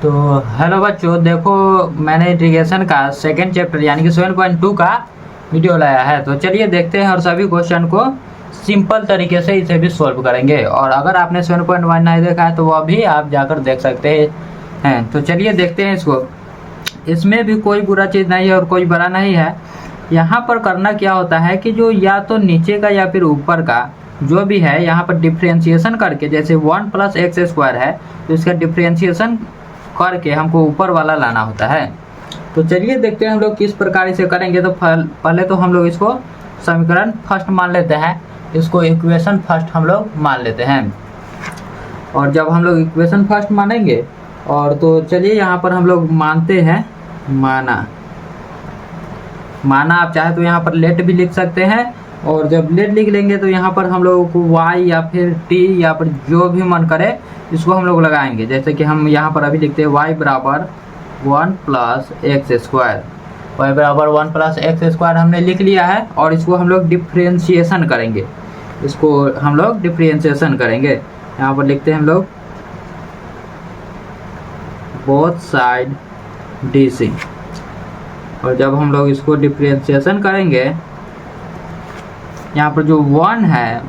तो हेलो बच्चों, देखो मैंने इंटीग्रेशन का सेकंड चैप्टर यानी कि 7.2 का वीडियो लाया है। तो चलिए देखते हैं और सभी क्वेश्चन को सिंपल तरीके से इसे भी सॉल्व करेंगे। और अगर आपने 7.1 नहीं देखा है तो वह भी आप जाकर देख सकते हैं। तो चलिए देखते हैं इसको। इसमें भी कोई बुरा चीज़ नहीं है और कोई बड़ा नहीं है। यहाँ पर करना क्या होता है कि जो या तो नीचे का या फिर ऊपर का जो भी है, यहाँ पर डिफ्रेंशिएशन करके, जैसे 1 + x² है तो इसका डिफ्रेंशिएशन करके हमको ऊपर वाला लाना होता है। तो चलिए देखते हैं हम लोग किस प्रकार इसे करेंगे। तो पहले तो हम लोग इसको समीकरण फर्स्ट मान लेते हैं, इसको इक्वेशन फर्स्ट हम लोग मान लेते हैं। और जब हम लोग इक्वेशन फर्स्ट मानेंगे, और तो चलिए यहाँ पर हम लोग मानते हैं माना आप चाहे तो यहाँ पर लेट भी लिख सकते हैं। और जब लेट लिख लेंगे तो यहाँ पर हम लोगों को y या फिर t या फिर जो भी मन करे इसको हम लोग लगाएंगे। जैसे कि हम यहाँ पर अभी लिखते हैं y = 1 + x²। y = 1 + x² हमने लिख लिया है। और इसको हम लोग डिफ्रेंशिएशन करेंगे, यहाँ पर लिखते हैं हम लोग बोथ साइड dc। और जब हम लोग इसको डिफ्रेंशिएशन करेंगे, यहाँ पर जो 1 है,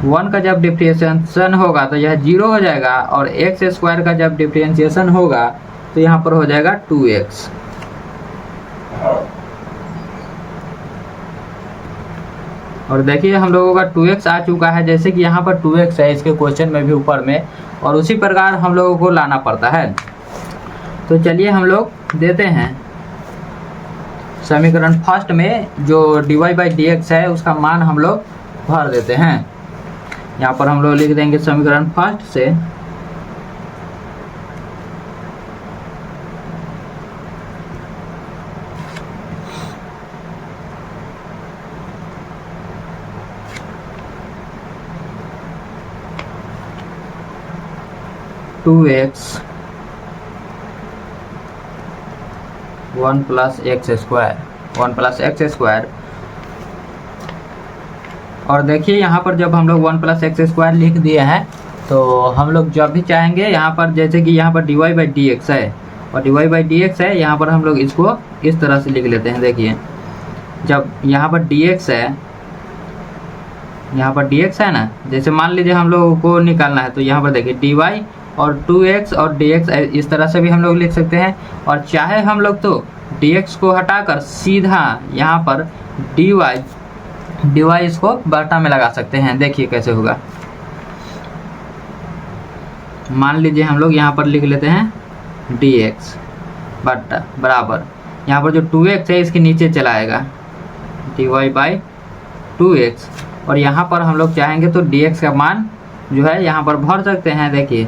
1 का जब डिफ्रेंशिएशन होगा तो यह 0 हो जाएगा। और x² का जब डिफ्रेंशिएशन होगा तो यहाँ पर हो जाएगा 2x। और देखिए हम लोगों का 2x आ चुका है, जैसे कि यहाँ पर 2x है इसके क्वेश्चन में भी ऊपर में। और उसी प्रकार हम लोगों को लाना पड़ता है। तो चलिए हम लोग देते हैं समीकरण फर्स्ट में जो dy/dx है उसका मान हम लोग भर देते हैं। यहाँ पर हम लोग लिख देंगे समीकरण फर्स्ट से (2x) 1 + x²। और देखिए यहाँ पर जब हम लोग 1 + x² लिख दिए हैं तो हम लोग जब भी चाहेंगे यहाँ पर, जैसे कि यहाँ पर dy/dx है और dy/dx है, यहाँ पर हम लोग इसको इस तरह से लिख लेते हैं। देखिए जब यहाँ पर dx है ना, जैसे मान लीजिए हम लोगों को निकालना है तो यहाँ पर देखिए dy और 2x और dx इस तरह से भी हम लोग लिख सकते हैं। और चाहे हम लोग तो dx को हटाकर सीधा यहाँ पर dy इसको बटा में लगा सकते हैं। देखिए कैसे होगा। मान लीजिए हम लोग यहाँ पर लिख लेते हैं dx बटा बराबर, यहाँ पर जो 2x है इसके नीचे चला आएगा dy/2x। और यहाँ पर हम लोग चाहेंगे तो dx का मान जो है यहाँ पर भर सकते हैं। देखिए,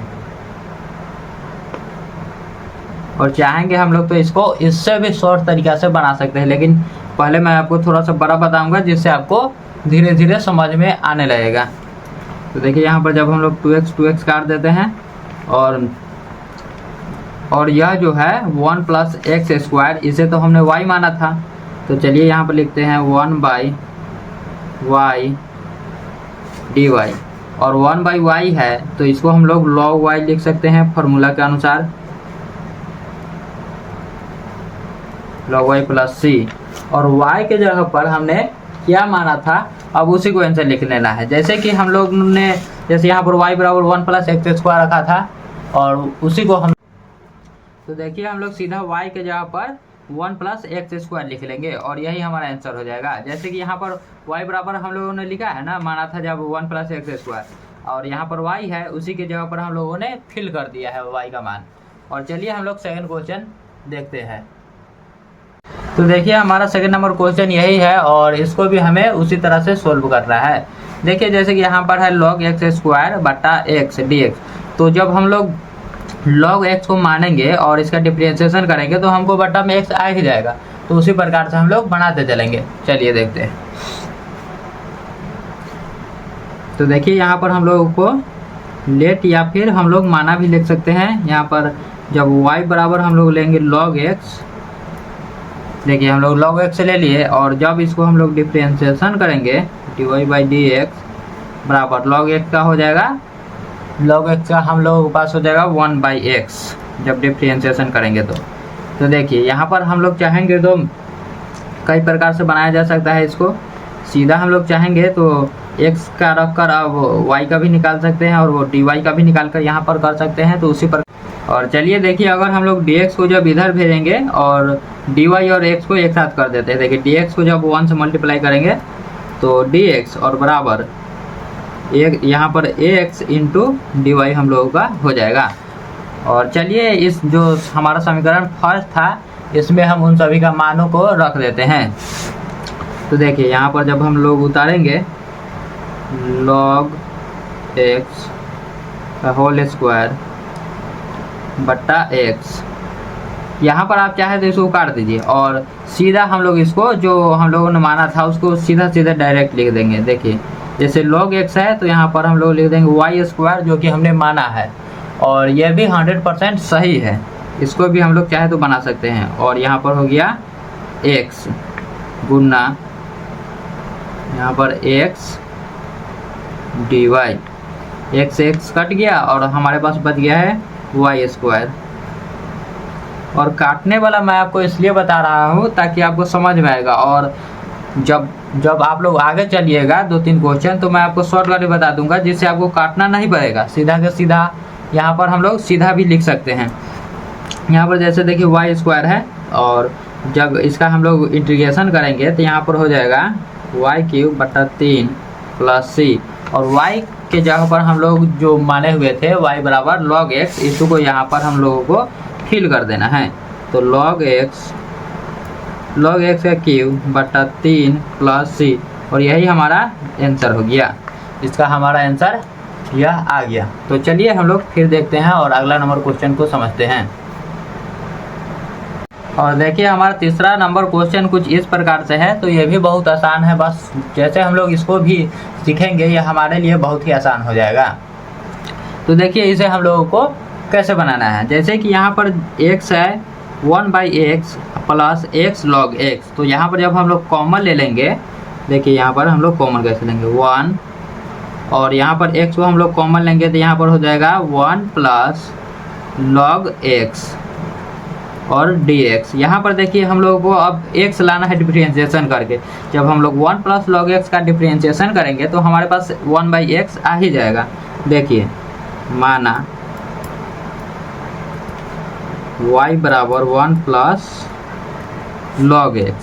और चाहेंगे हम लोग तो इसको इससे भी शॉर्ट तरीका से बना सकते हैं, लेकिन पहले मैं आपको थोड़ा सा बड़ा बताऊंगा जिससे आपको धीरे धीरे समझ में आने लगेगा। तो देखिए यहाँ पर जब हम लोग 2x काट देते हैं और यह जो है 1 + x², इसे तो हमने y माना था। तो चलिए यहाँ पर लिखते हैं 1/y dy। और 1/y है तो इसको हम लोग log y लिख सकते हैं फॉर्मूला के अनुसार, log y + c। और y के जगह पर हमने क्या माना था, अब उसी को आंसर लिख लेना है। जैसे कि हम लोग ने जैसे यहाँ पर y = 1 + x² रखा था और उसी को हम, तो देखिए हम लोग सीधा y के जगह पर 1 + x² लिख लेंगे और यही हमारा आंसर हो जाएगा। जैसे कि यहाँ पर y बराबर हम लोगों ने लिखा है ना, माना था जब 1 + x², और यहाँ पर y है उसी के जगह पर हम लोगों ने फिल कर दिया है y का मान। और चलिए हम लोग सेकंड क्वेश्चन देखते हैं। तो देखिए हमारा सेकंड नंबर क्वेश्चन यही है और इसको भी हमें उसी तरह से सोल्व करना है। देखिए जैसे कि यहाँ पर है log x² बटा x dx। तो जब हम लोग log x को मानेंगे और इसका डिफ्रेंशिएशन करेंगे तो हमको बटा में x आ ही जाएगा। तो उसी प्रकार से हम लोग बनाते चलेंगे। चलिए देखते हैं। तो देखिए यहाँ पर हम लोगों को लेट या फिर हम लोग माना भी लिख सकते हैं। यहाँ पर जब y बराबर हम लोग लेंगे log x, देखिए हम लोग log x ले लिए और जब इसको हम लोग डिफ्रेंशिएशन करेंगे dy/dx बराबर log x का हो जाएगा log x का हम लोगों के पास हो जाएगा 1/x जब डिफ्रेंशिएशन करेंगे तो देखिए यहाँ पर हम लोग चाहेंगे तो कई प्रकार से बनाया जा सकता है इसको। सीधा हम लोग चाहेंगे तो x का रख कर अब y का भी निकाल सकते हैं और वो dy का भी निकाल कर यहाँ पर कर सकते हैं, तो उसी पर। और चलिए देखिए, अगर हम लोग dx को जब इधर भेजेंगे और dy और x को एक साथ कर देते हैं। देखिए dx को जब 1 से मल्टीप्लाई करेंगे तो dx और बराबर एक यहाँ पर ax इंटू dy हम लोगों का हो जाएगा। और चलिए इस जो हमारा समीकरण फर्स्ट था इसमें हम उन सभी का मानों को रख देते हैं। तो देखिए यहाँ पर जब हम लोग उतारेंगे log x का होल स्क्वायर बट्टा x, यहाँ पर आप चाहे तो इसको काट दीजिए और सीधा हम लोग इसको जो हम लोगों ने माना था उसको सीधा सीधा डायरेक्ट लिख देंगे। देखिए जैसे log x है तो यहाँ पर हम लोग लिख देंगे y स्क्वायर जो कि हमने माना है, और यह भी 100% सही है। इसको भी हम लोग चाहे तो बना सकते हैं। और यहाँ पर हो गया x गुना यहाँ पर x dy, x कट गया और हमारे पास बच गया है y स्क्वायर। और काटने वाला मैं आपको इसलिए बता रहा हूँ ताकि आपको समझ में आएगा, और जब आप लोग आगे चलिएगा 2-3 क्वेश्चन तो मैं आपको शॉर्टकट बता दूंगा जिससे आपको काटना नहीं पड़ेगा। सीधा के सीधा यहाँ पर हम लोग सीधा भी लिख सकते हैं। यहाँ पर जैसे देखिए y स्क्वायर है और जब इसका हम लोग इंटीग्रेशन करेंगे तो यहाँ पर हो जाएगा y³ बटा 3 प्लस c, और y के जगह पर हम लोग जो माने हुए थे y बराबर log x, इसको यहाँ पर हम लोगों को फिल कर देना है। तो log x का क्यूब बटा 3 प्लस c, और यही हमारा आंसर हो गया। इसका हमारा आंसर यह आ गया। तो चलिए हम लोग फिर देखते हैं और अगला नंबर क्वेश्चन को समझते हैं। और देखिए हमारा तीसरा नंबर क्वेश्चन कुछ इस प्रकार से है। तो ये भी बहुत आसान है, बस जैसे हम लोग इसको भी सीखेंगे ये हमारे लिए बहुत ही आसान हो जाएगा। तो देखिए इसे हम लोगों को कैसे बनाना है। जैसे कि यहाँ पर x है 1/x plus x log x, तो यहाँ पर जब हम लोग कॉमन ले लेंगे, देखिए यहाँ पर हम लोग कॉमन कैसे लेंगे 1, और यहाँ पर x को हम लोग कॉमन लेंगे तो यहाँ पर हो जाएगा 1 प्लस log x और dx। यहाँ पर देखिए हम लोगों को अब x लाना है डिफरेंशिएशन करके। जब हम लोग 1 प्लस log x का डिफरेंशिएशन करेंगे तो हमारे पास 1/x आ ही जाएगा। देखिए माना y बराबर 1 प्लस log x,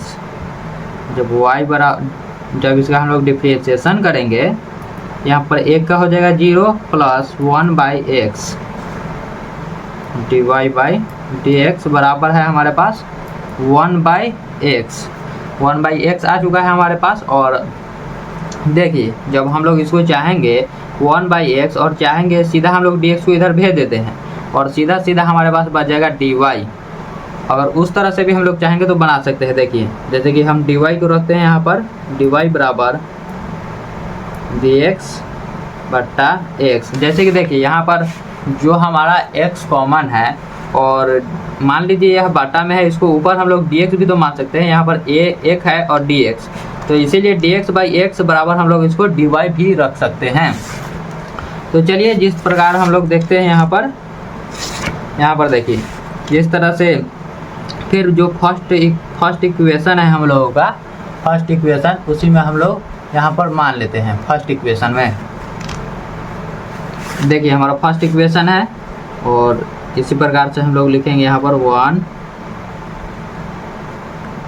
जब इसका हम लोग डिफरेंशिएशन करेंगे यहाँ पर एक का हो जाएगा 0 plus 1/x dy by dx बराबर है हमारे पास 1/x। 1/x आ चुका है हमारे पास। और देखिए जब हम लोग इसको चाहेंगे 1/x और चाहेंगे सीधा हम लोग dx को इधर भेज देते हैं और सीधा सीधा हमारे पास बच जाएगा dy। अगर उस तरह से भी हम लोग चाहेंगे तो बना सकते हैं। देखिए जैसे कि हम dy को रखते हैं यहाँ पर dy बराबर dx बट्टा x। जैसे कि देखिए यहाँ पर जो हमारा x कॉमन है और मान लीजिए यह बाटा में है, इसको ऊपर हम लोग dx भी तो मान सकते हैं। यहाँ पर एक है और dx, तो इसीलिए dx/x बराबर हम लोग इसको dy भी रख सकते हैं। तो चलिए जिस प्रकार हम लोग देखते हैं यहाँ पर देखिए जिस तरह से फिर जो फर्स्ट इक्वेशन है हम लोगों का, फर्स्ट इक्वेशन उसी में हम लोग यहाँ पर मान लेते हैं। फर्स्ट इक्वेशन में देखिए हमारा फर्स्ट इक्वेशन है और इसी प्रकार से हम लोग लिखेंगे यहाँ पर 1,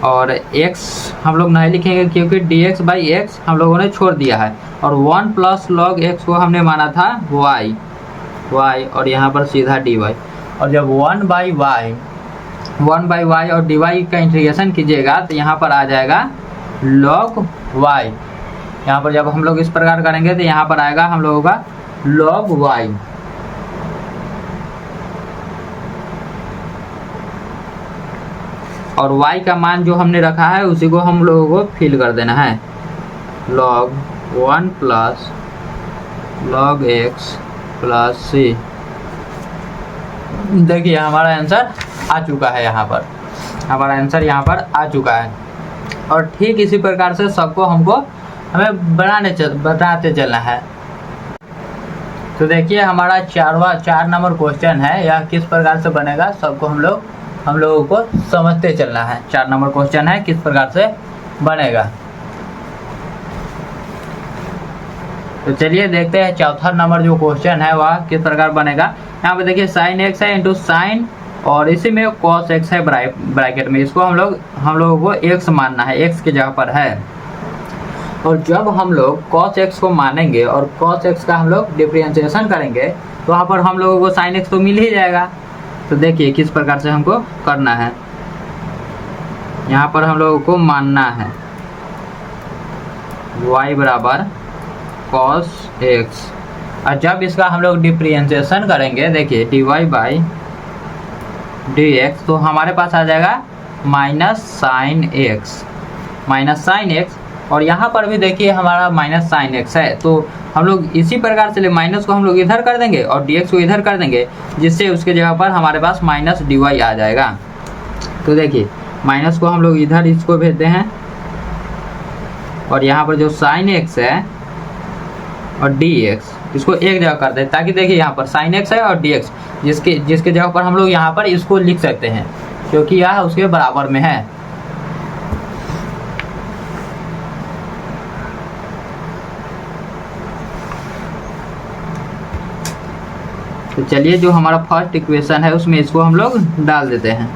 और x हम लोग नहीं लिखेंगे क्योंकि dx/x हम लोगों ने छोड़ दिया है, और 1 प्लस log x को हमने माना था y, और यहाँ पर सीधा dy। और जब 1/y और dy का इंटीग्रेशन कीजिएगा तो यहाँ पर आ जाएगा log y। यहाँ पर जब हम लोग इस प्रकार करेंगे तो यहाँ पर आएगा हम लोगों का log y। और y का मान जो हमने रखा है उसी को हम लोगों को फिल कर देना है। log 1 plus log x plus c। देखिए हमारा आंसर आ चुका है, यहाँ पर हमारा आंसर यहाँ पर आ चुका है। और ठीक इसी प्रकार से सबको हमें बताते चलना है। तो देखिए हमारा 4 नंबर क्वेश्चन है, यह किस प्रकार से बनेगा सबको हम लोगों को समझते चलना है। 4 नंबर क्वेश्चन है, किस प्रकार से बनेगा। तो चलिए देखते हैं चौथा नंबर जो क्वेश्चन है वह किस प्रकार बनेगा। यहाँ पे देखिए साइन एक्स है इंटू साइन और इसी में कॉस एक्स है ब्रैकेट में, इसको हम लोगों को एक्स मानना है, एक्स की जगह पर है। और जब हम लोग cos x को मानेंगे और cos x का हम लोग डिफरेंशिएशन करेंगे तो वहाँ पर हम लोगों को sin x तो मिल ही जाएगा। तो देखिए किस प्रकार से हमको करना है। यहाँ पर हम लोगों को मानना है y बराबर cos x, और जब इसका हम लोग डिफरेंशिएशन करेंगे देखिए dy बाई dx तो हमारे पास आ जाएगा माइनस साइन एक्स। और यहाँ पर भी देखिए हमारा माइनस साइन एक्स है, तो हम लोग इसी प्रकार से माइनस को हम लोग इधर कर देंगे और dx को इधर कर देंगे, जिससे उसके जगह पर हमारे पास माइनस dy आ जाएगा। तो देखिए माइनस को हम लोग इधर इसको भेजते हैं और यहाँ पर जो साइन एक्स है और dx इसको एक जगह कर दें, ताकि देखिए यहाँ पर साइन एक्स है और dx जिसके जगह पर हम लोग यहाँ पर इसको लिख सकते हैं, क्योंकि यह उसके बराबर में है। तो चलिए जो हमारा फर्स्ट इक्वेशन है उसमें इसको हम लोग डाल देते हैं।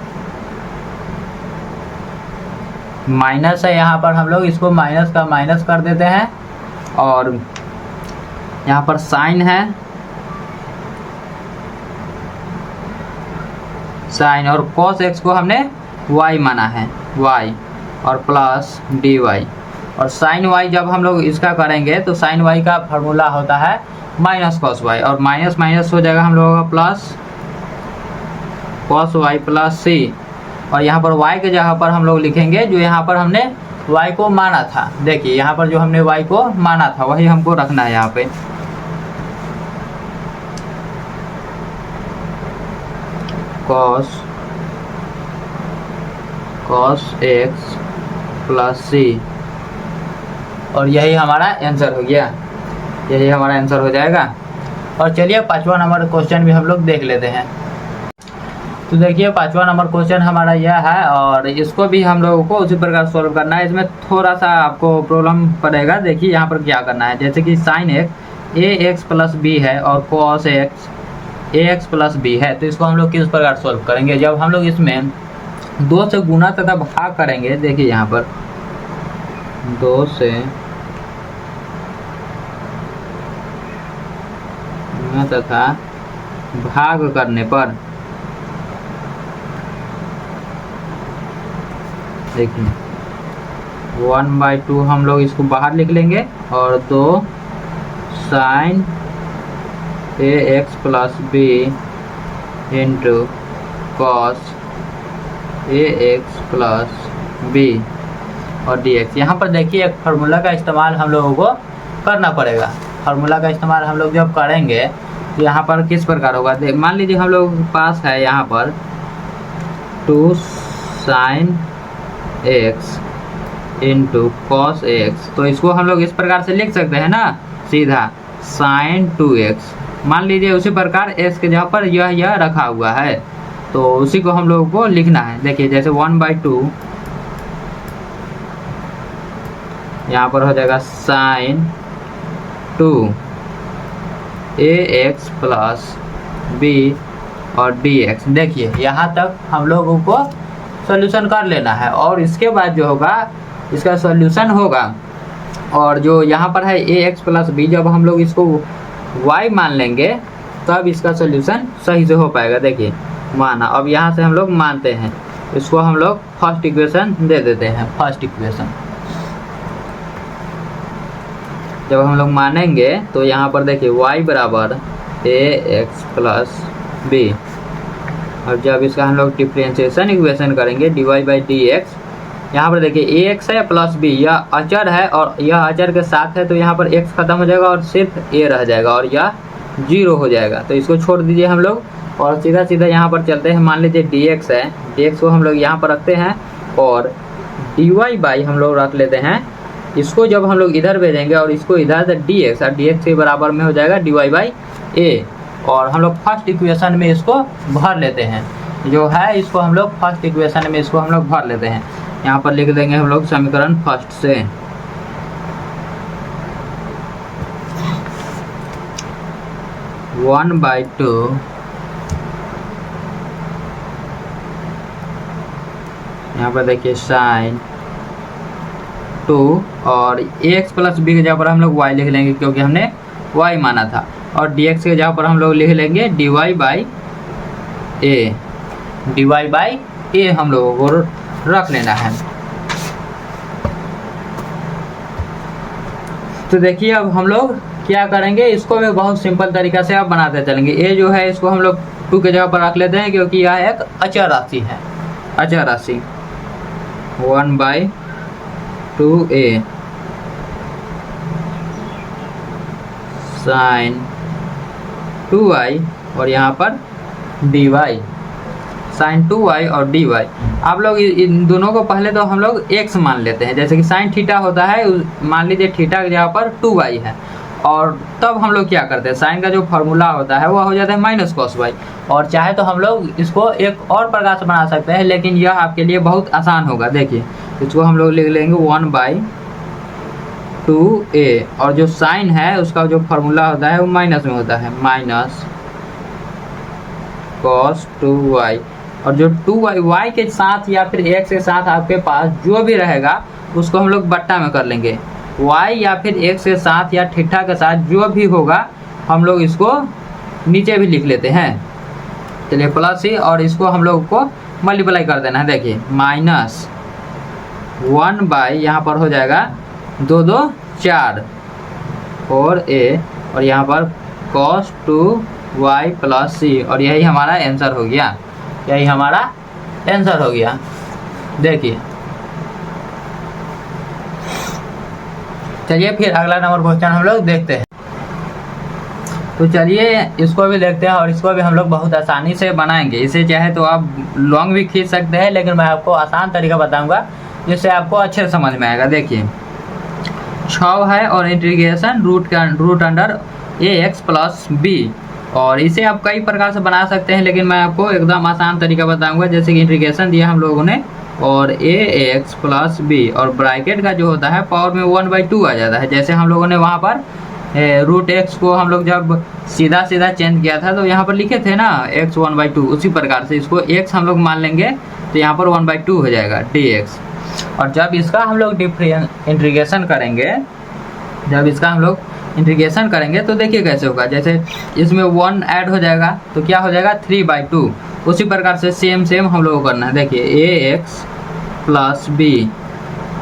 माइनस है, यहाँ पर हम लोग इसको माइनस का माइनस कर देते हैं और यहाँ पर साइन है, साइन और cos x को हमने y माना है, y और प्लस dy। और साइन y जब हम लोग इसका करेंगे तो साइन y का फार्मूला होता है माइनस cos y, और माइनस माइनस हो जाएगा हम लोगों का plus cos y plus c। और यहाँ पर y के जगह पर हम लोग लिखेंगे जो यहाँ पर हमने y को माना था। देखिए यहाँ पर जो हमने y को माना था वही हमको रखना है यहाँ पे। cos x प्लस c, और यही हमारा आंसर हो गया, यही हमारा आंसर हो जाएगा। और चलिए 5वां नंबर क्वेश्चन भी हम लोग देख लेते हैं। तो देखिए 5वां नंबर क्वेश्चन हमारा यह है और इसको भी हम लोगों को उसी प्रकार सॉल्व करना है। इसमें थोड़ा सा आपको प्रॉब्लम पड़ेगा। देखिए यहाँ पर क्या करना है, जैसे कि साइन एक्स ए एक्स प्लस बी है और cos एक्स ए एक्स प्लस बी है, तो इसको हम लोग किस प्रकार सॉल्व करेंगे। जब हम लोग इसमें 2 से गुना तथा भाग करेंगे, देखिए यहाँ पर 2 से तथा भाग करने पर देखिए 1/2 हम लोग इसको बाहर लिख लेंगे और 2 sine A X plus B into cos A X plus B और डी एक्स। यहाँ पर देखिए एक फार्मूला का इस्तेमाल हम लोगों को करना पड़ेगा। फार्मूला का इस्तेमाल हम लोग जब करेंगे तो यहाँ पर किस प्रकार होगा, मान लीजिए हम लोग पास है यहाँ पर 2 sine x into cos x, तो इसको हम लोग इस प्रकार से लिख सकते हैं ना, सीधा साइन 2x। मान लीजिए उसी प्रकार x के जगह पर यह रखा हुआ है, तो उसी को हम लोगों को लिखना है। देखिए जैसे 1/2 यहाँ पर हो जाएगा साइन 2 ए एक्स प्लस बी और डी एक्स। देखिए यहाँ तक हम लोगों को सॉल्यूशन कर लेना है और इसके बाद जो होगा इसका सॉल्यूशन होगा, और जो यहाँ पर है ए एक्स प्लस बी, जब हम लोग इसको y मान लेंगे तब इसका सॉल्यूशन सही से हो पाएगा। देखिए माना, अब यहाँ से हम लोग मानते हैं, इसको हम लोग फर्स्ट इक्वेशन दे देते हैं। फर्स्ट इक्वेशन जब हम लोग मानेंगे तो यहाँ पर देखिए y बराबर ए एक्स प्लस बी, और जब इसका हम लोग डिफरेंशिएशन इक्वेशन करेंगे dy बाई डी एक्स, यहाँ पर देखिए ए एक्स है प्लस बी, यह अचर है और यह अचर के साथ है, तो यहाँ पर x खत्म हो जाएगा और सिर्फ a रह जाएगा और यह 0 हो जाएगा, तो इसको छोड़ दीजिए हम लोग और सीधा सीधा यहाँ पर चलते हैं। मान लीजिए dx है, dx को हम लोग यहाँ पर रखते हैं और dy बाई हम लोग रख लेते हैं इसको जब हम लोग इधर भेजेंगे और इसको इधर से dx, और dx के बराबर में हो जाएगा dy/a। और हम लोग फर्स्ट इक्वेशन में इसको भर लेते हैं, जो है इसको हम लोग फर्स्ट इक्वेशन में इसको हम लोग भर लेते हैं। यहाँ पर लिख देंगे हम लोग समीकरण फर्स्ट से, वन बाई टू यहाँ पर देखिए साइन 2 और x प्लस बी के जगह पर हम लोग y लिख लेंगे क्योंकि हमने y माना था, और dx के जगह पर हम लोग लिख लेंगे dy/a हम लोगों को रख लेना है। तो देखिए अब हम लोग क्या करेंगे, इसको भी बहुत सिंपल तरीका से आप बनाते चलेंगे। a जो है इसको हम लोग 2 के जगह पर रख लेते हैं क्योंकि यह एक अचर राशि है, अचर राशि 1/2a साइन 2y और यहाँ पर dy, साइन 2y और dy। आप लोग इन दोनों को पहले तो हम लोग x मान लेते हैं, जैसे कि साइन थीटा होता है, मान लीजिए थीटा के जगह पर 2y है, और तब हम लोग क्या करते हैं, साइन का जो फार्मूला होता है वो हो जाता है माइनस कॉस वाई। और चाहे तो हम लोग इसको एक और प्रकार से बना सकते हैं, लेकिन यह आपके लिए बहुत आसान होगा। देखिए इसको हम लोग लिख लेंगे 1/2a, और जो साइन है उसका जो फार्मूला होता है वो माइनस में होता है, माइनस कॉस 2y। और जो 2y y के साथ या फिर x के साथ आपके पास जो भी रहेगा उसको हम लोग बट्टा में कर लेंगे, y या फिर x के साथ या थीटा के साथ जो भी होगा हम लोग इसको नीचे भी लिख लेते हैं। चलिए प्लस ही, और इसको हम लोग को मल्टीप्लाई कर देना है। देखिए माइनस 1 यहाँ पर हो जाएगा 2 2 4 4a, और यहाँ पर cos 2y प्लस c, और यही हमारा आंसर हो गया, यही हमारा आंसर हो गया। देखिए चलिए फिर अगला नंबर क्वेश्चन हम लोग देखते हैं। तो चलिए इसको भी देखते हैं, और इसको भी हम लोग बहुत आसानी से बनाएंगे। इसे चाहे तो आप लॉन्ग भी खींच सकते हैं, लेकिन मैं आपको आसान तरीका बताऊंगा जिससे आपको अच्छे समझ में आएगा। देखिए 6 है और integration root under ax plus b, और इसे आप कई प्रकार से बना सकते हैं, लेकिन मैं आपको एकदम आसान तरीका बताऊंगा। जैसे कि इंटीग्रेशन दिया हम लोगों ने और ax प्लस b, और ब्रैकेट का जो होता है पावर में 1/2 आ जाता है। जैसे हम लोगों ने वहाँ पर रूट x को हम लोग जब सीधा सीधा चेंज किया था तो यहाँ पर लिखे थे ना x 1/2, उसी प्रकार से इसको x हम लोग मान लेंगे तो यहाँ पर 1/2 हो जाएगा dx। और जब इसका हम लोग इंटीग्रेशन करेंगे, जब इसका हम लोग इंटीग्रेशन करेंगे तो देखिए कैसे होगा। जैसे इसमें 1 ऐड हो जाएगा तो क्या हो जाएगा 3/2। उसी प्रकार से सेम हम लोग को करना है। देखिए ax प्लस b,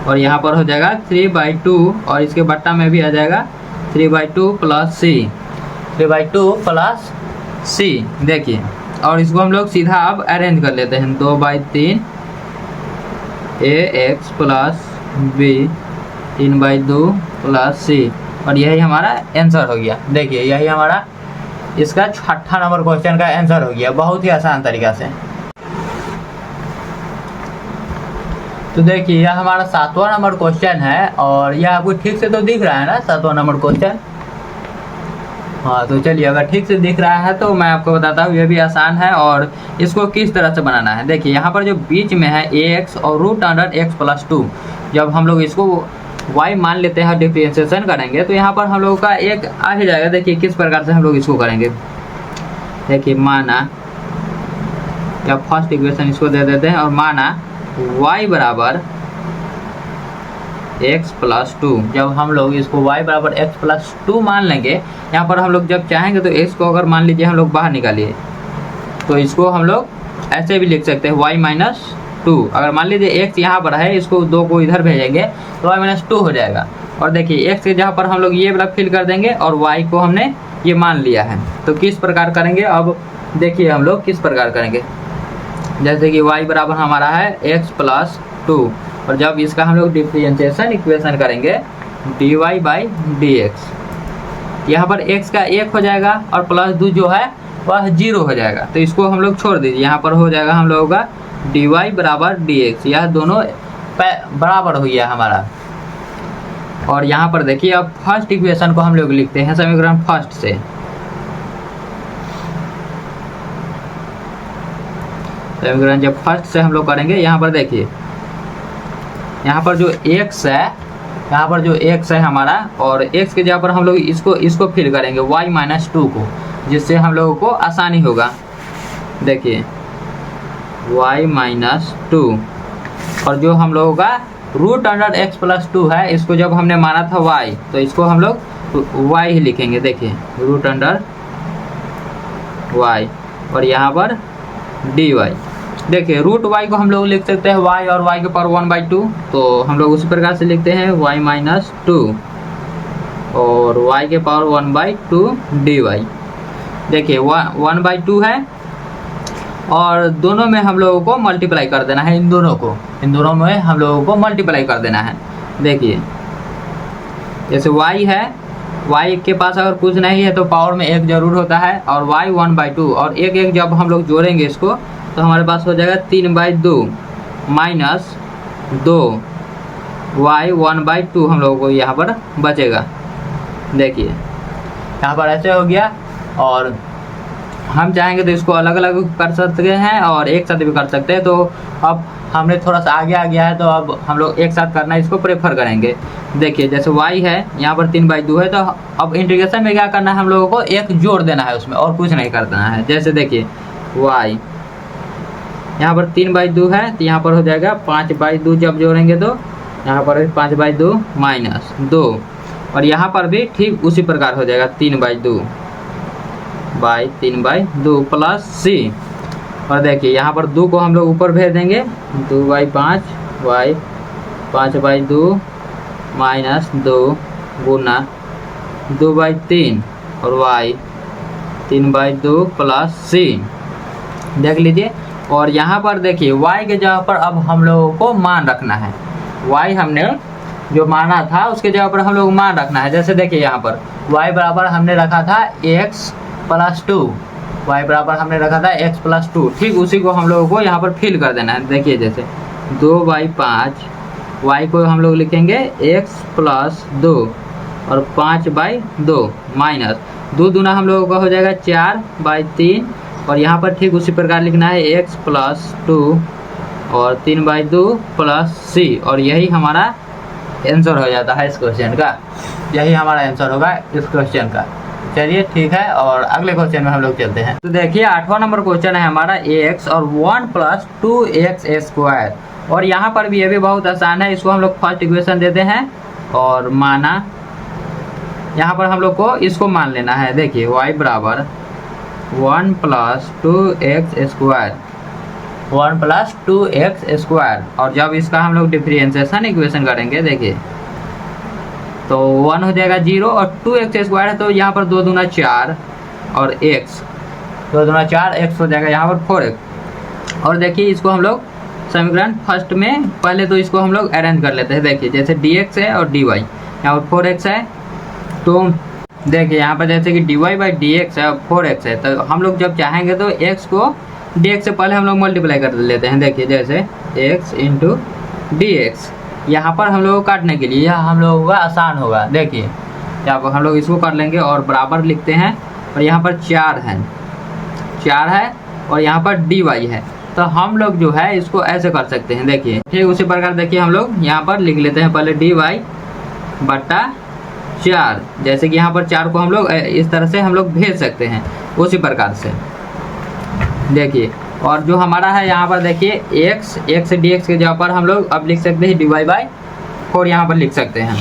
और यहाँ पर हो जाएगा 3/2, और इसके बट्टा में भी आ जाएगा 3/2 प्लस c, 3/2 प्लस c। देखिए, और इसको हम लोग सीधा अब अरेंज कर लेते हैं, 2/3 ax plus b 3/2 plus c, और यही हमारा आंसर हो गया। देखिए यही हमारा इसका 6ठा नंबर क्वेश्चन का आंसर हो गया, बहुत ही आसान तरीका से। तो देखिए यह हमारा 7वां नंबर क्वेश्चन है, और यह आपको ठीक से तो दिख रहा है ना 7वां नंबर क्वेश्चन। हाँ तो चलिए, अगर ठीक से दिख रहा है तो मैं आपको बताता हूँ, यह भी आसान है और इसको किस तरह से बनाना है। देखिए यहाँ पर जो बीच में है ax और रूट अंडर x प्लस 2, जब हम लोग इसको y मान लेते हैं, डिफरेंशिएशन करेंगे तो यहाँ पर हम लोगों का एक आ ही जाएगा। देखिए किस प्रकार से हम लोग इसको करेंगे। देखिए माना, या फर्स्ट इक्वेशन इसको दे देते हैं, और माना y बराबर x प्लस 2। जब हम लोग इसको y बराबर x प्लस 2 मान लेंगे, यहाँ पर हम लोग जब चाहेंगे तो x को अगर मान लीजिए हम लोग बाहर निकालिए तो इसको हम लोग ऐसे भी लिख सकते हैं y माइनस 2। अगर मान लीजिए x यहाँ पर है, इसको 2 को इधर भेजेंगे तो y माइनस 2 हो जाएगा। और देखिए x के जहाँ पर हम लोग ये वाला फिल कर देंगे, और y को हमने ये मान लिया है। तो किस प्रकार करेंगे, अब देखिए हम लोग किस प्रकार करेंगे। जैसे कि y बराबर हमारा है x प्लस 2, और जब इसका हम लोग डिफरेंशिएशन इक्वेशन करेंगे dy/dx, यहाँ पर x का 1 हो जाएगा और प्लस 2 जो है वह 0 हो जाएगा। तो इसको हम लोग छोड़ दीजिए, यहाँ पर हो जाएगा हम लोगों का dy बराबर dx। यह दोनों बराबर हो गया हमारा। और यहाँ पर देखिए अब फर्स्ट इक्वेशन को हम लोग लिखते हैं समीकरण फर्स्ट से। समीकरण जब फर्स्ट से हम लोग करेंगे, यहाँ पर देखिए यहाँ पर जो x है, यहाँ पर जो x है हमारा, और x के जगह पर हम लोग इसको फिल करेंगे y-2 को, जिससे हम लोगों को आसानी होगा। देखिए y-2, और जो हम लोगों का √x+2 है, इसको जब हमने माना था y, तो इसको हम लोग y ही लिखेंगे। देखिए √y, और यहाँ पर dy। देखिए √y को हम लोग लिख सकते हैं y और y के पावर 1/2, तो हम लोग उसी प्रकार से लिखते हैं y-2 और y के पावर 1/2 dy। देखिए 1/2 है, और दोनों में हम लोगों को मल्टीप्लाई कर देना है, इन दोनों में हम लोगों को मल्टीप्लाई कर देना है। देखिए जैसे y है, y के पास अगर कुछ नहीं है तो पावर में 1 जरूर होता है, और y 1/2, और एक जब हम लोग जोड़ेंगे इसको तो हमारे पास हो जाएगा 3/2 माइनस 2 y 1/2 हम लोगों को यहाँ पर बचेगा। देखिए यहाँ पर ऐसे हो गया, और हम चाहेंगे तो इसको अलग अलग कर सकते हैं और एक साथ भी कर सकते हैं। तो अब हमने थोड़ा सा आगे आ गया है, तो अब हम लोग एक साथ करना इसको प्रेफर करेंगे। देखिए जैसे y है, यहाँ पर 3/2 है, तो अब इंटीग्रेशन में क्या करना है, हम लोगों को एक जोड़ देना है उसमें, और कुछ नहीं कर देना है। जैसे देखिए y यहाँ पर 3/2 है, तो यहाँ पर हो जाएगा 5/2, जब जोड़ेंगे तो यहाँ पर 5/2 माइनस 2, और यहाँ पर भी ठीक उसी प्रकार हो जाएगा 3/2 प्लस c। और देखिए यहाँ पर 2 को हम लोग ऊपर भेज देंगे, 2/5 y 5/2 माइनस 2 गुना 2/3 और y 3/2 प्लस c। देख लीजिए, और यहाँ पर देखिए y के जगह पर अब हम लोगों को मान रखना है। y हमने जो माना था उसके जगह पर हम लोग मान रखना है। जैसे देखिए यहाँ पर y बराबर हमने रखा था x+2, y बराबर हमने रखा था x+2, ठीक उसी को हम लोगों को यहाँ पर फिल कर देना है। देखिए जैसे 2/5, y को हम लोग लिखेंगे x+2 और 5/2 माइनस 2 दूना हम लोगों का हो जाएगा 4/3, और यहाँ पर ठीक उसी प्रकार लिखना है x+2 और 3/2 प्लस c, और यही हमारा आंसर हो जाता है इस क्वेश्चन का। यही हमारा आंसर होगा इस क्वेश्चन का। चलिए ठीक है, और अगले क्वेश्चन में हम लोग चलते हैं। तो देखिए 8वां नंबर क्वेश्चन है हमारा ax और 1 + 2x², और यहाँ पर भी ये भी बहुत आसान है। इसको हम लोग फर्स्ट इक्वेशन देते हैं और माना, यहाँ पर हम लोग को इसको मान लेना है। देखिए y बराबर 1 + 2x², 1 + 2x², और जब इसका हम लोग डिफरेंशिएशन इक्वेशन करेंगे, देखिए तो 1 हो जाएगा 0, और 2x² है तो यहाँ पर 2 दूना 4 और x, 2 दूना 4 x हो जाएगा यहाँ पर 4x। और देखिए इसको हम लोग समीकरण फर्स्ट में पहले तो इसको हम लोग अरेंज कर लेते हैं। देखिए जैसे dx है और dy, यहाँ पर 4x है, तो देखिए यहाँ पर जैसे कि dy/dx है और 4x है, तो हम लोग जब चाहेंगे तो x को dx से पहले हम लोग मल्टीप्लाई कर लेते हैं। देखिए जैसे x × dx, यहाँ पर हम लोग को काटने के लिए यह हम लोगों का आसान होगा। देखिए यहाँ पर हम लोग इसको कर लेंगे और बराबर लिखते हैं, और यहाँ पर 4 है और यहाँ पर dy है, तो हम लोग जो है इसको ऐसे कर सकते हैं। देखिए ठीक उसी प्रकार देखिए हम लोग यहाँ पर लिख लेते हैं पहले dy/4, जैसे कि यहाँ पर 4 को हम लोग इस तरह से हम लोग भेज सकते हैं उसी प्रकार से। देखिए और जो हमारा है यहाँ पर देखिए x dx के जगह पर हम लोग अब लिख सकते हैं dy/4, यहाँ पर लिख सकते हैं।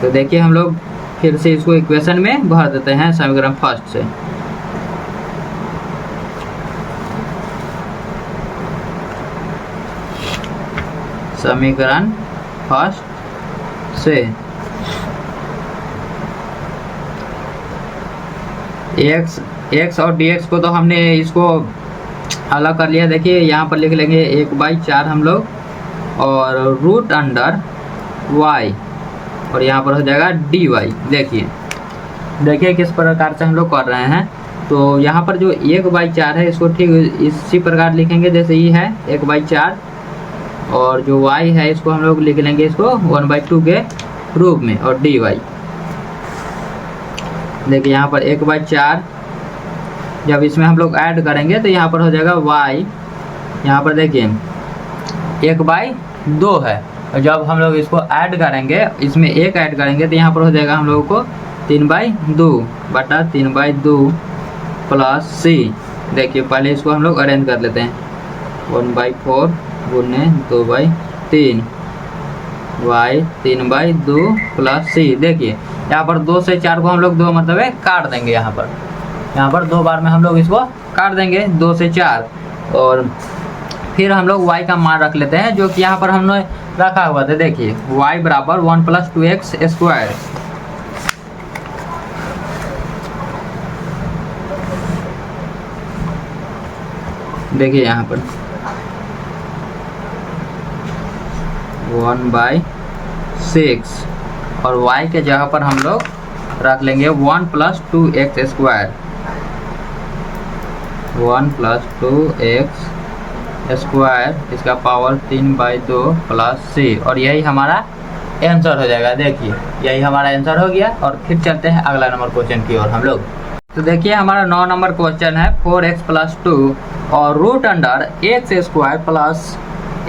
तो देखिए हम लोग फिर से इसको इक्वेशन में भर देते हैं समीकरण फर्स्ट से। समीकरण फर्स्ट से x और dx को तो हमने इसको अलग कर लिया। देखिए यहाँ पर लिख लेंगे 1/4 हम लोग, और √y, और यहाँ पर हो जाएगा dy। देखिए किस प्रकार से हम लोग कर रहे हैं। तो यहाँ पर जो 1/4 है इसको ठीक इसी प्रकार लिखेंगे जैसे ये है 1/4, और जो y है इसको हम लोग लिख लेंगे इसको 1/2 के रूप में, और dy देखिए यहाँ पर 1/4, जब इसमें हम लोग ऐड करेंगे तो यहाँ पर हो जाएगा y, यहाँ पर देखिए 1/2 है, और जब हम लोग इसको ऐड करेंगे, इसमें 1 ऐड करेंगे तो यहाँ पर हो जाएगा हम लोगों को 3/2 बटा 3/2 प्लस c। देखिए पहले इसको हम लोग अरेंज कर लेते हैं, 1/4 गुने 2/3 y 3/2 प्लस c। देखिए यहाँ पर 2 से 4 को हम लोग 2 मतलब है काट देंगे, यहाँ पर 2 बार में हम लोग इसको काट देंगे 2 से 4, और फिर हम लोग y का मान रख लेते हैं जो कि यहाँ पर हमने रखा हुआ था। देखिए y बराबर 1 + 2x स्क्वायर, देखिए यहाँ पर 1/6, और y के जगह पर हम लोग रख लेंगे 1 + 2x स्क्वायर, 1 + 2x स्क्वायर, इसका पावर 3/2 प्लस c, और यही हमारा आंसर हो जाएगा। देखिए यही हमारा आंसर हो गया। और फिर चलते हैं अगला नंबर क्वेश्चन की ओर हम लोग। तो देखिए हमारा 9 नंबर क्वेश्चन है 4x + 2 और √x² प्लस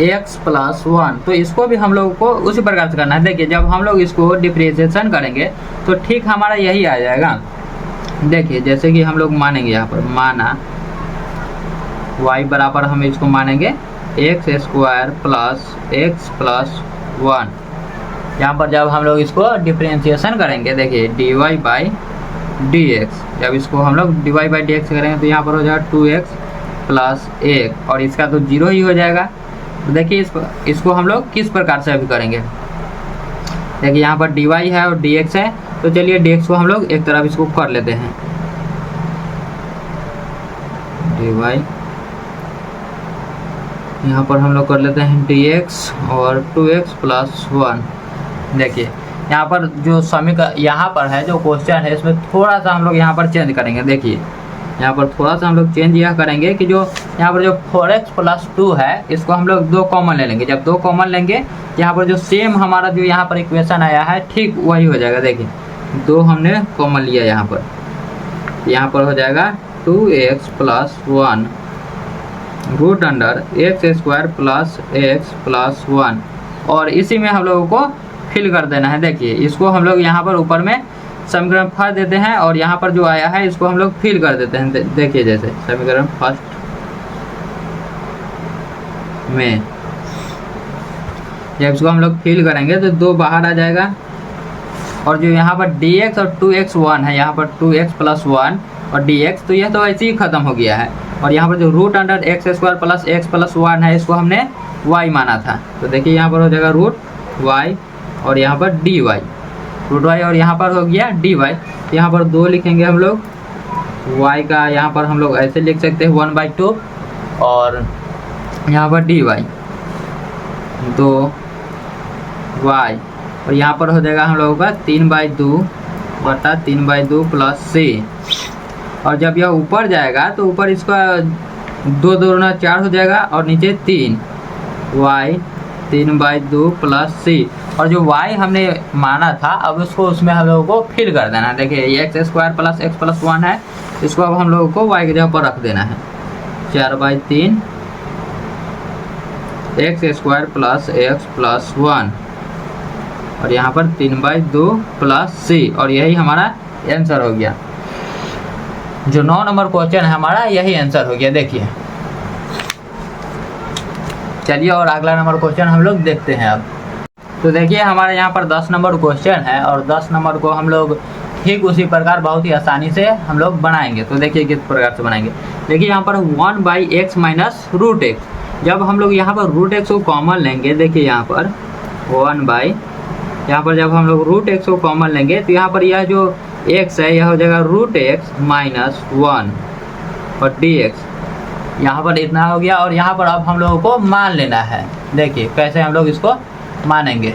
x + 1। तो इसको भी हम लोगों को उसी प्रकार से करना है। देखिए जब हम लोग इसको डिफरेंशिएशन करेंगे तो ठीक हमारा यही आ जाएगा। देखिए जैसे कि हम लोग मानेंगे, यहाँ पर माना y बराबर हम इसको मानेंगे x² प्लस x + 1। यहाँ पर जब हम लोग इसको डिफरेंशिएशन करेंगे, देखिए dy/dx, जब इसको हम लोग dy/dx करेंगे तो यहाँ पर हो जाएगा 2x प्लस 1, और इसका तो 0 ही हो जाएगा। तो देखिए इसको हम लोग किस प्रकार से अभी करेंगे। देखिए यहाँ पर dy है और dx है, तो चलिए dx को हम लोग एक तरफ इसको कर लेते हैं, dy यहाँ पर हम लोग कर लेते हैं dx और 2x + 1। देखिए यहाँ पर जो समीकरण यहाँ पर है, जो क्वेश्चन है, इसमें थोड़ा सा हम लोग यहाँ पर चेंज करेंगे। देखिए यहाँ पर थोड़ा सा हम लोग चेंज यह करेंगे कि जो यहाँ पर जो 4x + 2 है, इसको हम लोग 2 कॉमन ले लेंगे। जब 2 कॉमन लेंगे, यहाँ पर जो सेम हमारा जो यहाँ पर इक्वेशन आया है ठीक वही हो जाएगा। देखिए 2 हमने कॉमन लिया, यहाँ पर हो जाएगा 2x + 1 √x² प्लस x + 1, और इसी में हम लोगों को फिल कर देना है। देखिए इसको हम लोग यहाँ पर ऊपर में समीकरण फर्स्ट देते हैं, और यहाँ पर जो आया है इसको हम लोग फिल कर देते हैं। देखिए जैसे समीकरण फर्स्ट में जब इसको हम लोग फिल करेंगे तो 2 बाहर आ जाएगा, और जो यहाँ पर dx और 2x 1 है, यहाँ पर 2x + 1 और dx, तो यह तो ऐसे ही खत्म हो गया है। और यहाँ पर जो √x² प्लस x + 1 है, इसको हमने y माना था। तो देखिए यहाँ पर हो जाएगा √y और यहाँ पर dy, √y और यहाँ पर हो गया dy। यहाँ पर 2 लिखेंगे हम लोग, y का यहाँ पर हम लोग ऐसे लिख सकते हैं 1/2, और यहाँ पर dy 2y, और यहाँ पर हो जाएगा हम लोगों का 3/2 बटा 3/2 प्लस c। और जब यह ऊपर जाएगा तो ऊपर इसका 2 दूना 4 हो जाएगा, और नीचे 3 y 3/2 प्लस c। और जो y हमने माना था, अब उसको उसमें हम लोगों को फिल कर देना है। देखिए x² प्लस x + 1 है, इसको अब हम लोगों को y की जगह पर रख देना है। 4/3 x² प्लस x + 1, और यहाँ पर 3/2 प्लस c, और यही हमारा आंसर हो गया। जो 9 नंबर क्वेश्चन है हमारा, यही आंसर हो गया। देखिए चलिए और अगला नंबर क्वेश्चन हम लोग देखते हैं अब। तो देखिए हमारे यहाँ पर 10 नंबर क्वेश्चन है, और 10 नंबर को हम लोग ठीक उसी प्रकार बहुत ही आसानी से हम लोग बनाएंगे। तो देखिए किस प्रकार से बनाएंगे। देखिए यहाँ पर 1/x - √x, जब हम लोग यहाँ पर √x को कॉमन लेंगे, देखिए यहाँ पर 1/, यहाँ पर जब हम लोग √x को कॉमन लेंगे तो यहाँ पर यह जो x है, यह हो जाएगा √x - 1 और dx, यहाँ पर इतना हो गया। और यहाँ पर अब हम लोगों को मान लेना है। देखिए कैसे हम लोग इसको मानेंगे,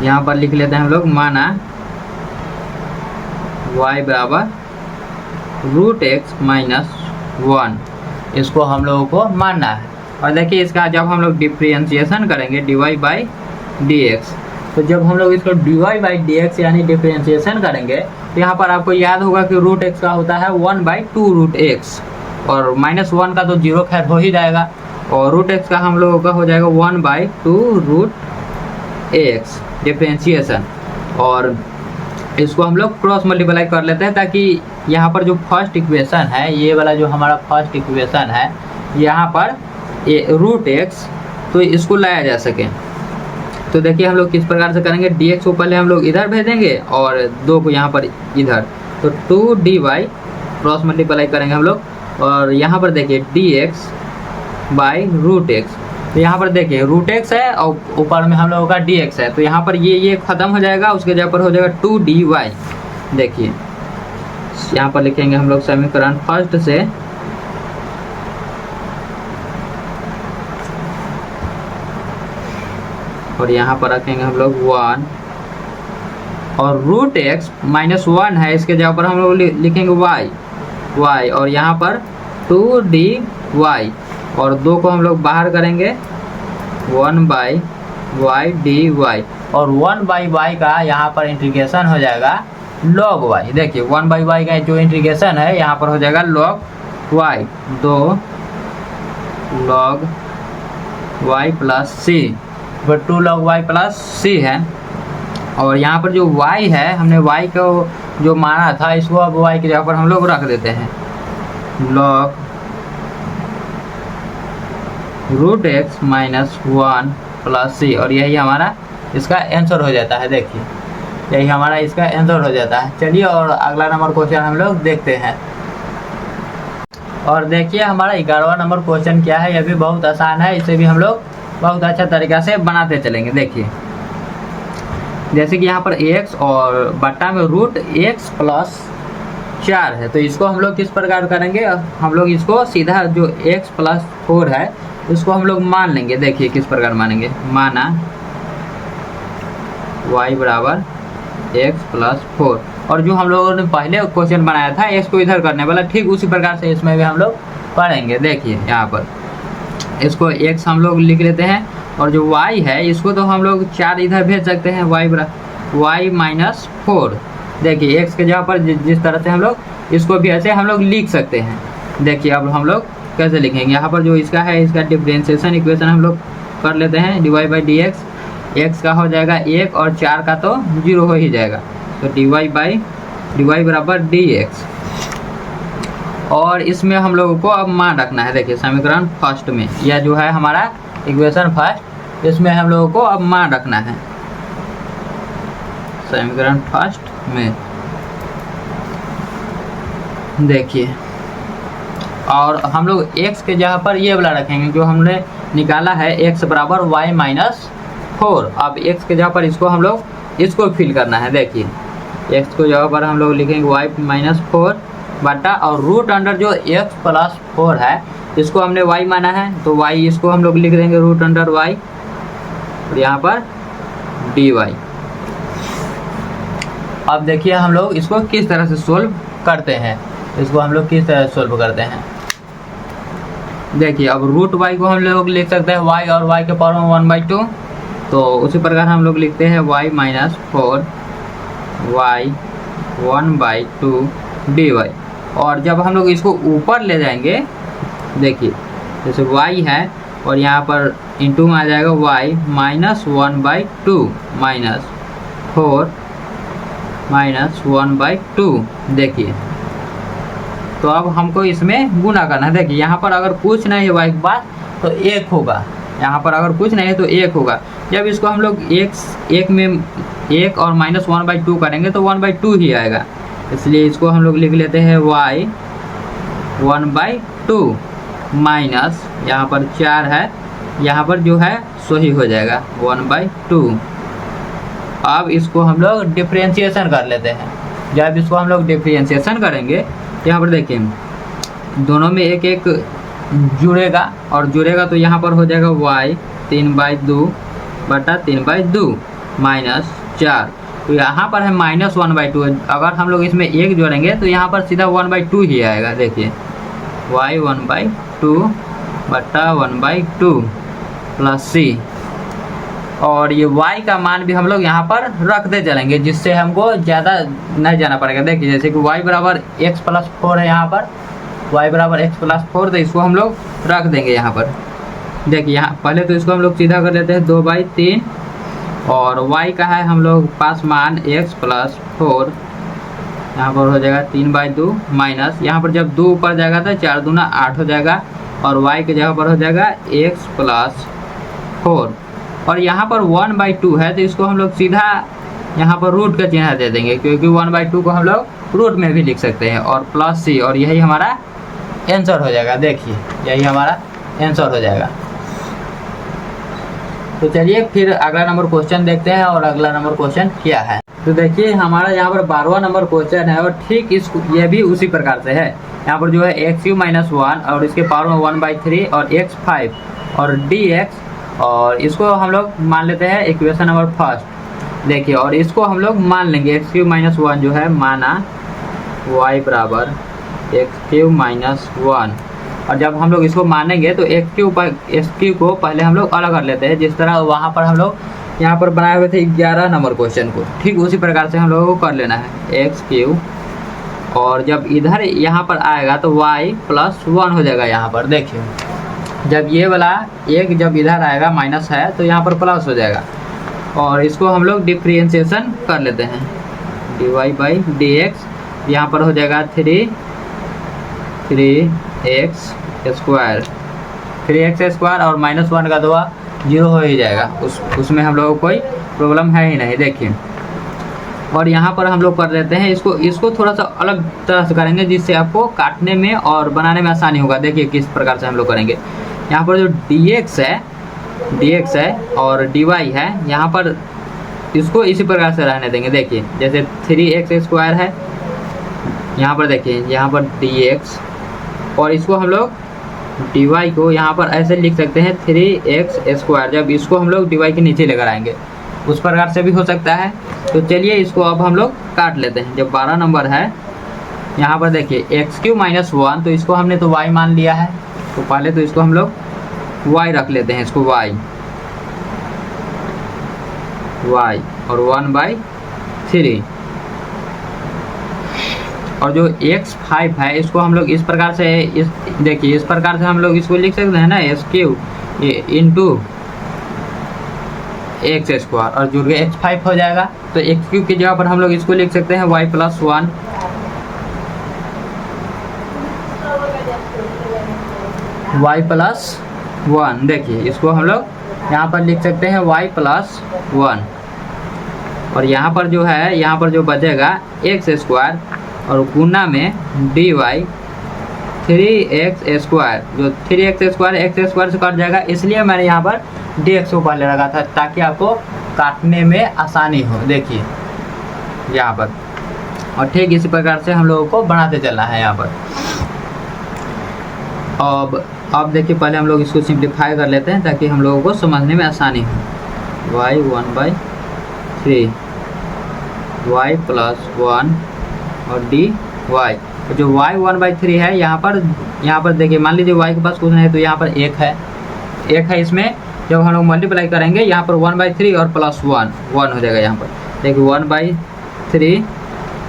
यहाँ पर लिख लेते हैं हम लोग, माना y बराबर √x - 1, इसको हम लोगों को मानना है। और देखिए इसका जब हम लोग डिफ्रेंशिएशन करेंगे dy/dx, तो जब हम लोग इसको dy/dx यानी डिफ्रेंशिएशन करेंगे तो यहाँ पर आपको याद होगा कि रूट एक्स का होता है 1/2 रूट एक्स, और -1 का तो जीरो खैर हो ही जाएगा, और रूट एक्स का हम लोगों का हो जाएगा 1/2 रूट एक्स डिफ्रेंशिएशन। और इसको हम लोग क्रॉस मल्टीप्लाई कर लेते हैं ताकि यहाँ पर जो फर्स्ट इक्वेशन है, ये वाला जो हमारा फर्स्ट इक्वेशन है यहाँ पर रूट एक्स, तो इसको लाया जा सके। तो देखिए हम लोग किस प्रकार से करेंगे, dx को पहले हम लोग इधर भेजेंगे और 2 को यहाँ पर इधर, तो 2dy क्रॉस मल्टीप्लाई करेंगे हम लोग, और यहाँ पर देखिए dx/√x, तो यहाँ पर देखिए रूट एक्स है और ऊपर में हम लोगों का dx है, तो यहाँ पर ये ख़त्म हो जाएगा, उसके जगह पर हो जाएगा 2dy। देखिए यहाँ पर लिखेंगे हम लोग समीकरण फर्स्ट से, और यहाँ पर रखेंगे हम लोग 1, और रूट एक्स -1 है, इसके जगह पर हम लोग लिखेंगे y, और यहाँ पर 2dy, और 2 को हम लोग बाहर करेंगे 1/y/dy, और 1/y का यहाँ पर इंटीग्रेशन हो जाएगा log y। देखिए 1/y का जो इंटीग्रेशन है यहाँ पर हो जाएगा log y, 2 log y plus c, 2 log y plus c है, और यहाँ पर जो y है हमने y को जो माना था इसको अब y की जगह पर हम लोग रख देते हैं log root x -1 plus c, और यही हमारा इसका आंसर हो जाता है। देखिए यही हमारा इसका आंसर हो जाता है। चलिए और अगला नंबर क्वेश्चन हम लोग देखते हैं, और देखिए हमारा 11वां नंबर क्वेश्चन क्या है, यह भी बहुत आसान है, इसे भी हम लोग बहुत अच्छा तरीका से बनाते चलेंगे। देखिए जैसे कि यहाँ पर x और बट्टा में रूट x प्लस 4 है, तो इसको हम लोग किस प्रकार करेंगे, हम लोग इसको सीधा जो x प्लस 4 है इसको हम लोग मान लेंगे। देखिए किस प्रकार मानेंगे, माना y बराबर x प्लस 4, और जो हम लोगों ने पहले क्वेश्चन बनाया था x को इधर करने वाला, ठीक उसी प्रकार से इसमें भी हम लोग पढ़ेंगे। देखिए यहाँ पर इसको x हम लोग लिख लेते हैं, और जो y है इसको तो हम लोग 4 इधर भेज सकते हैं, y-4। देखिए x के जगह पर जिस तरह से हम लोग इसको भी ऐसे हम लोग लिख सकते हैं। देखिए अब हम लोग कैसे लिखेंगे, यहाँ पर जो इसका है इसका डिफरेंशिएशन इक्वेशन हम लोग कर लेते हैं, dy/dx, x का हो जाएगा 1 और 4 का तो 0 हो ही जाएगा, तो dy बराबर dx, और इसमें हम लोगों को अब मान रखना है। देखिए समीकरण फर्स्ट में, यह जो है हमारा इक्वेशन फर्स्ट, इसमें हम लोगों को अब मान रखना है समीकरण फर्स्ट में। देखिए और हम लोग x के जगह पर ये वाला रखेंगे जो हमने निकाला है, x बराबर y-4। अब x के जगह पर इसको हम लोग इसको फिल करना है। देखिए x को जगह पर हम लोग लिखेंगे y-4 बटा, और रूट अंडर जो x प्लस 4 है इसको हमने y माना है, तो y इसको हम लोग लिख देंगे रूट अंडर y, और यहाँ पर dy। अब देखिए हम लोग इसको किस तरह से सोल्व करते हैं, इसको हम लोग किस तरह से सोल्व करते हैं। देखिए अब रूट y को हम लोग लिख सकते हैं y, और y के पावर में 1/2, तो उसी प्रकार हम लोग लिखते हैं y-4 y 1/2 dy, और जब हम लोग इसको ऊपर ले जाएंगे, देखिए जैसे y है और यहाँ पर इंटू में आ जाएगा y -1/2 -4 -1/2। देखिए तो अब हमको इसमें गुना करना है। देखिए यहाँ पर अगर कुछ नहीं है y के पास तो 1 होगा, यहाँ पर अगर कुछ नहीं है तो 1 होगा। जब इसको हम लोग 1 में 1 और -1/2 करेंगे तो 1/2 ही आएगा, इसलिए इसको हम लोग लिख लेते हैं y 1/2 माइनस, यहाँ पर 4 है, यहाँ पर जो है सो ही हो जाएगा 1/2। अब इसको हम लोग डिफरेंशिएशन कर लेते हैं। जब इसको हम लोग डिफरेंशिएशन करेंगे, यहाँ पर देखिए दोनों में 1 जुड़ेगा, और जुड़ेगा तो यहाँ पर हो जाएगा y 3/2 बटा 3/2 माइनस 4, तो यहाँ पर है -1/2। अगर हम लोग इसमें 1 जोड़ेंगे तो यहाँ पर सीधा 1/2 ही आएगा। देखिए y 1/2 बट्टा 1/2 प्लस सी। और ये y का मान भी हम लोग यहाँ पर रखते चलेंगे, जिससे हमको ज़्यादा नहीं जाना पड़ेगा। देखिए जैसे कि y बराबर x+4 है, यहाँ पर y बराबर x+4, तो इसको हम लोग रख देंगे यहाँ पर। देखिए यहाँ पहले तो इसको हम लोग सीधा कर लेते हैं 2/3, और y का है हम लोग पास मान x+4, यहाँ पर हो जाएगा 3/2 माइनस, यहाँ पर जब 2 ऊपर जाएगा तो 4 दूना 8 हो जाएगा, और y के जगह पर हो जाएगा x+4, और यहाँ पर 1/2 है तो इसको हम लोग सीधा यहाँ पर रूट का चिन्ह दे देंगे, क्योंकि 1/2 को हम लोग रूट में भी लिख सकते हैं, और प्लस सी, और यही हमारा आंसर हो जाएगा। देखिए यही हमारा आंसर हो जाएगा। तो चलिए फिर अगला नंबर क्वेश्चन देखते हैं, और अगला नंबर क्वेश्चन क्या है। तो देखिए हमारा यहाँ पर 12वां नंबर क्वेश्चन है, और ठीक ये भी उसी प्रकार से है। यहाँ पर जो है x⁻1 और इसके पावर में 1/3 और x5 और dx, और इसको हम लोग मान लेते हैं इक्वेशन नंबर फर्स्ट। देखिए और इसको हम लोग मान लेंगे x⁻1 जो है माना y बराबर x⁻1, और जब हम लोग इसको मानेंगे तो x³ को पहले हम लोग अलग कर लेते हैं, जिस तरह वहाँ पर हम लोग यहाँ पर बनाए हुए थे 11 नंबर क्वेश्चन को, ठीक उसी प्रकार से हम लोगों को कर लेना है x³, और जब इधर यहाँ पर आएगा तो y+1 हो जाएगा। यहाँ पर देखिए जब ये वाला एक जब इधर आएगा माइनस है तो यहाँ पर प्लस हो जाएगा, और इसको हम लोग डिफ्रेंशिएशन कर लेते हैं dy/dx, यहाँ पर हो जाएगा 3x² और -1 का दवा 0 हो ही जाएगा, उसमें हम लोगों को कोई प्रॉब्लम है ही नहीं। देखिए और यहाँ पर हम लोग कर लेते हैं इसको थोड़ा सा अलग तरह से करेंगे, जिससे आपको काटने में और बनाने में आसानी होगा। देखिए किस प्रकार से हम लोग करेंगे। यहाँ पर जो dx है और dy है, यहाँ पर इसको इसी प्रकार से रहने देंगे। देखिए जैसे 3x² है, यहाँ पर देखिए यहाँ पर dx, और इसको हम लोग dy को यहाँ पर ऐसे लिख सकते हैं 3x²। जब इसको हम लोग dy के नीचे लेकर आएंगे उस प्रकार से भी हो सकता है। तो चलिए इसको अब हम लोग काट लेते हैं। जब 12 नंबर है, यहाँ पर देखिए x³ - 1, तो इसको हमने तो y मान लिया है, तो पहले तो इसको हम लोग y रख लेते हैं, इसको y और 1/3, और जो x5 है इसको हम लोग इस प्रकार से देखिए इस प्रकार से हम लोग इसको लिख सकते हैं ना, x³ × x², और जुड़ के x5 हो जाएगा। तो x³ की जगह पर हम लोग इसको लिख सकते हैं y+1, y+1। देखिए इसको हम लोग यहाँ पर लिख सकते हैं y+1, और यहाँ पर जो है यहाँ पर जो बचेगा x² और गुना में dy 3x², जो 3x² x² से कट जाएगा, इसलिए मैंने यहाँ पर dx को पहले रखा था ताकि आपको काटने में आसानी हो। देखिए यहाँ पर, और ठीक इसी प्रकार से हम लोगों को बनाते चलना है यहाँ पर। अब देखिए पहले हम लोग इसको सिंप्लीफाई कर लेते हैं ताकि हम लोगों को समझने में आसानी हो। y 1/3 y+1 और dy, जो y 1/3 है यहाँ पर देखिए मान लीजिए y के पास कुछ नहीं है तो यहाँ पर 1 है, इसमें जब हम लोग मल्टीप्लाई करेंगे यहाँ पर 1/3 और +1 1 हो जाएगा। यहाँ पर देखिए 1/3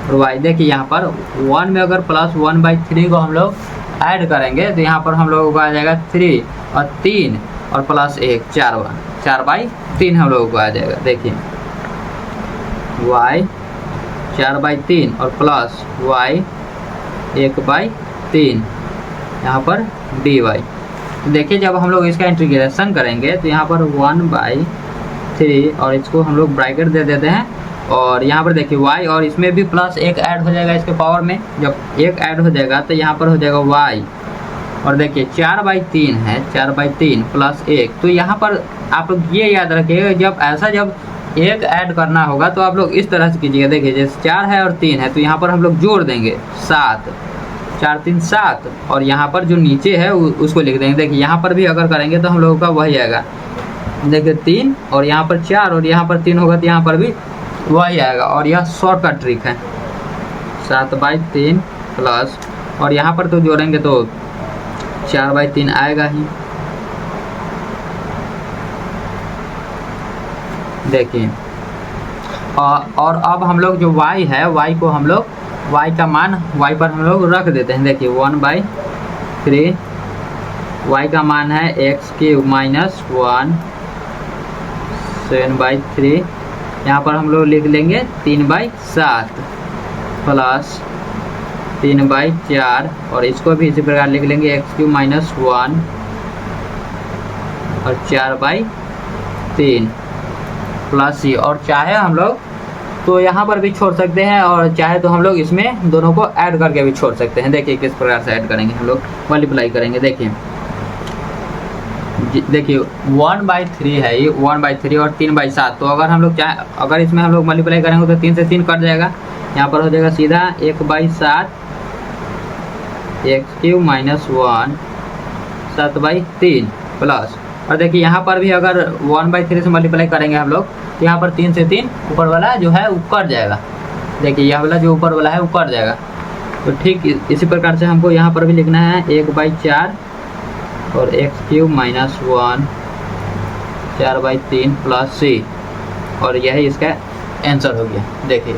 और y, देखिए यहाँ पर 1 में अगर +1/3 को हम लोग ऐड करेंगे तो यहाँ पर हम लोगों को आ जाएगा 3 और 3 और +1 4/3 हम लोगों को आ जाएगा। देखिए y 4/3 और प्लस y 1/3, यहाँ पर dy। देखिए जब हम लोग इसका इंटीग्रेशन करेंगे तो यहाँ पर 1/3 और इसको हम लोग ब्रैकेट दे देते हैं, और यहाँ पर देखिए y और इसमें भी +1 ऐड हो जाएगा इसके पावर में। जब 1 ऐड हो जाएगा तो यहाँ पर हो जाएगा y, और देखिए 4/3 है, 4/3 +1। तो यहाँ पर आप लोग ये याद रखिएगा जब 1 ऐड करना होगा तो आप लोग इस तरह से कीजिएगा। देखिए जैसे 4 है और 3 है तो यहाँ पर हम लोग जोड़ देंगे 7, 4 3 7, और यहाँ पर जो नीचे है उसको लिख देंगे। देखिए यहाँ पर भी अगर करेंगे तो हम लोगों का वही आएगा। देखिए 3 और यहाँ पर 4 और यहाँ पर 3 होगा तो यहाँ पर भी वही आएगा, और यह शॉर्टकट ट्रिक है। 7/3 प्लस, और यहाँ पर तो जोड़ेंगे तो 4/3 आएगा ही, देखिए और अब हम लोग जो y है y को हम लोग y का मान y पर हम लोग रख देते हैं। देखिए 1/3 y का मान है x³ माइनस 1 7/3, यहाँ पर हम लोग लिख लेंगे 3/7 प्लस 3/4 और इसको भी इसी प्रकार लिख लेंगे x³ माइनस 1 और 4/3 प्लस c। और चाहे हम लोग तो यहाँ पर भी छोड़ सकते हैं और चाहे तो हम लोग इसमें दोनों को ऐड करके भी छोड़ सकते हैं। देखिए किस प्रकार से ऐड करेंगे, हम लोग मल्टीप्लाई करेंगे। देखिए 1/3 है ये 1/3 और 3/7, तो अगर हम लोग चाहे अगर इसमें हम लोग मल्टीप्लाई करेंगे तो 3 से 3 कट जाएगा, यहाँ पर हो जाएगा सीधा 1/7 x³ माइनस 1 7/3 प्लस। और देखिए यहाँ पर भी अगर 1/3 से मल्टीप्लाई करेंगे हम लोग तो यहाँ पर 3 से 3 ऊपर वाला जो है वो कट जाएगा। देखिए यह वाला जो ऊपर वाला है वो कट जाएगा। तो ठीक इसी प्रकार से हमको यहाँ पर भी लिखना है 1/4 और x³ माइनस 1 4/3 प्लस c, और यही इसका आंसर हो गया। देखिए